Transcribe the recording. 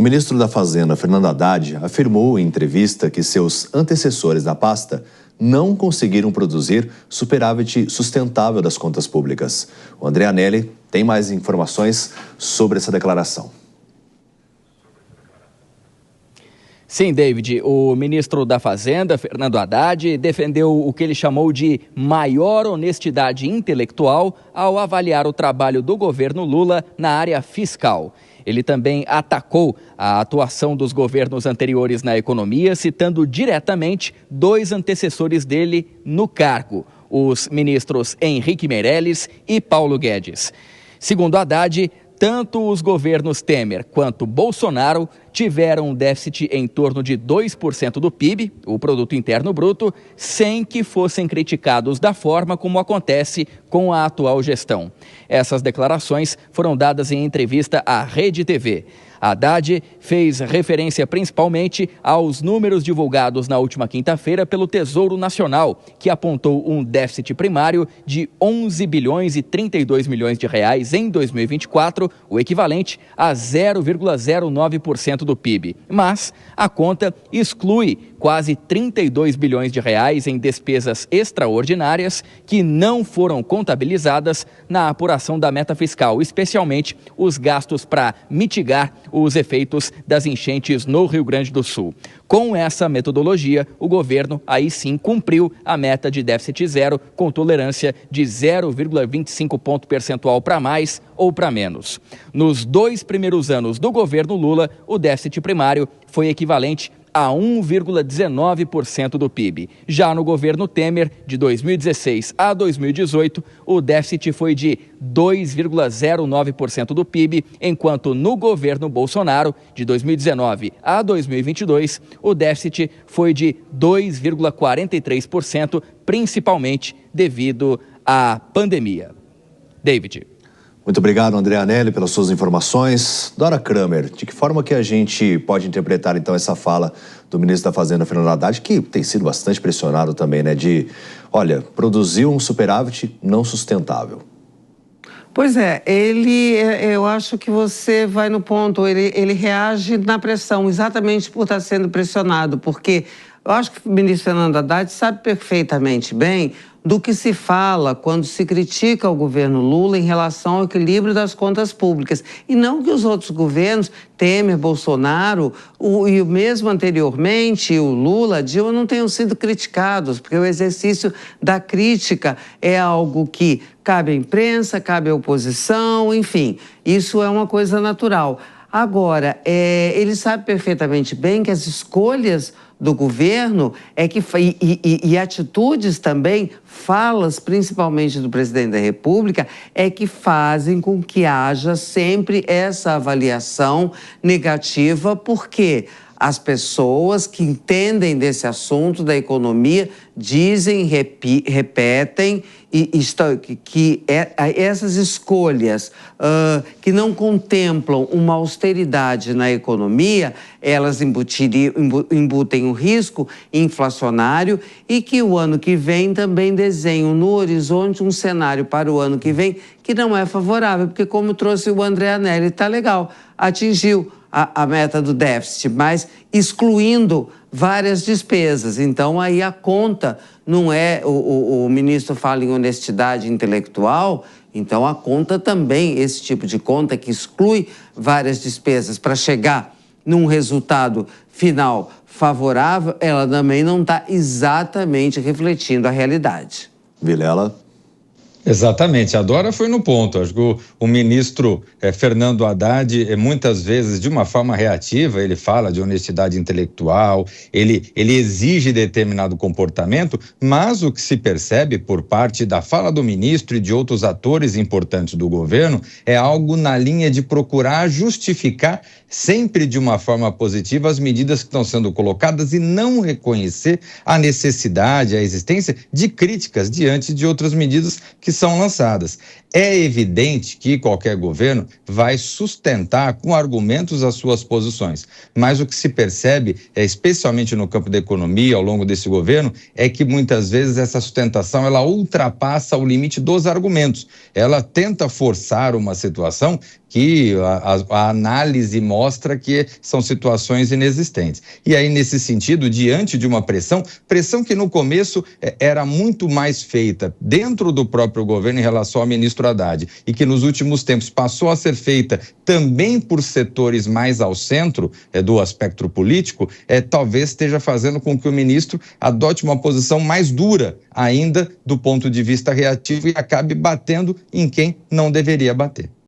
O ministro da Fazenda, Fernando Haddad, afirmou em entrevista que seus antecessores na pasta não conseguiram produzir superávit sustentável das contas públicas. O André Anelli tem mais informações sobre essa declaração. Sim, David, o ministro da Fazenda, Fernando Haddad, defendeu o que ele chamou de maior honestidade intelectual ao avaliar o trabalho do governo Lula na área fiscal. Ele também atacou a atuação dos governos anteriores na economia, citando diretamente dois antecessores dele no cargo, os ministros Henrique Meirelles e Paulo Guedes. Segundo Haddad, tanto os governos Temer quanto Bolsonaro tiveram um déficit em torno de 2% do PIB, o Produto Interno Bruto, sem que fossem criticados da forma como acontece com a atual gestão. Essas declarações foram dadas em entrevista à Rede TV. Haddad fez referência principalmente aos números divulgados na última quinta-feira pelo Tesouro Nacional, que apontou um déficit primário de 11 bilhões e 32 milhões de reais em 2024, o equivalente a 0,09% do PIB. Mas a conta exclui quase 32 bilhões de reais em despesas extraordinárias que não foram contabilizadas na apuração da meta fiscal, especialmente os gastos para mitigar os efeitos das enchentes no Rio Grande do Sul. Com essa metodologia, o governo aí sim cumpriu a meta de déficit zero, com tolerância de 0,25 ponto percentual para mais ou para menos. Nos 2 primeiros anos do governo Lula, o déficit primário foi equivalente a 1,19% do PIB. Já no governo Temer, de 2016 a 2018, o déficit foi de 2,09% do PIB, enquanto no governo Bolsonaro, de 2019 a 2022, o déficit foi de 2,43%, principalmente devido à pandemia. David. Muito obrigado, André Anelli, pelas suas informações. Dora Kramer, de que forma que a gente pode interpretar, então, essa fala do ministro da Fazenda, Fernando Haddad, que tem sido bastante pressionado também, né, de, olha, produziu um superávit não sustentável? Pois é, eu acho que você vai no ponto, ele reage na pressão, exatamente por estar sendo pressionado, porque eu acho que o ministro Fernando Haddad sabe perfeitamente bem do que se fala quando se critica o governo Lula em relação ao equilíbrio das contas públicas. E não que os outros governos, Temer, Bolsonaro, e o mesmo anteriormente, o Lula, Dilma, não tenham sido criticados, porque o exercício da crítica é algo que cabe à imprensa, cabe à oposição, enfim, isso é uma coisa natural. Agora, ele sabe perfeitamente bem que as escolhas do governo e atitudes também, falas principalmente do presidente da República, é que fazem com que haja sempre essa avaliação negativa, porque as pessoas que entendem desse assunto da economia dizem, repetem que essas escolhas que não contemplam uma austeridade na economia, elas embutem um risco inflacionário e que o ano que vem também desenham no horizonte um cenário para o ano que vem que não é favorável, porque como trouxe o André Anelli, está legal, atingiu a meta do déficit, mas excluindo várias despesas. Então, aí a conta não é... O ministro fala em honestidade intelectual, então a conta também, esse tipo de conta que exclui várias despesas para chegar num resultado final favorável, ela também não está exatamente refletindo a realidade. Vilela. Exatamente, a Dora foi no ponto. Acho que o ministro Fernando Haddad, muitas vezes, de uma forma reativa, ele fala de honestidade intelectual, ele exige determinado comportamento, mas o que se percebe por parte da fala do ministro e de outros atores importantes do governo é algo na linha de procurar justificar sempre de uma forma positiva as medidas que estão sendo colocadas e não reconhecer a necessidade, a existência de críticas diante de outras medidas que que são lançadas. É evidente que qualquer governo vai sustentar com argumentos as suas posições, mas o que se percebe, especialmente no campo da economia, ao longo desse governo, é que muitas vezes essa sustentação ela ultrapassa o limite dos argumentos. Ela tenta forçar uma situação que a análise mostra que são situações inexistentes. E aí, nesse sentido, diante de uma pressão que no começo era muito mais feita dentro do próprio governo em relação ao ministro Haddad e que nos últimos tempos passou a ser feita também por setores mais ao centro do aspecto político, talvez esteja fazendo com que o ministro adote uma posição mais dura ainda do ponto de vista reativo e acabe batendo em quem não deveria bater.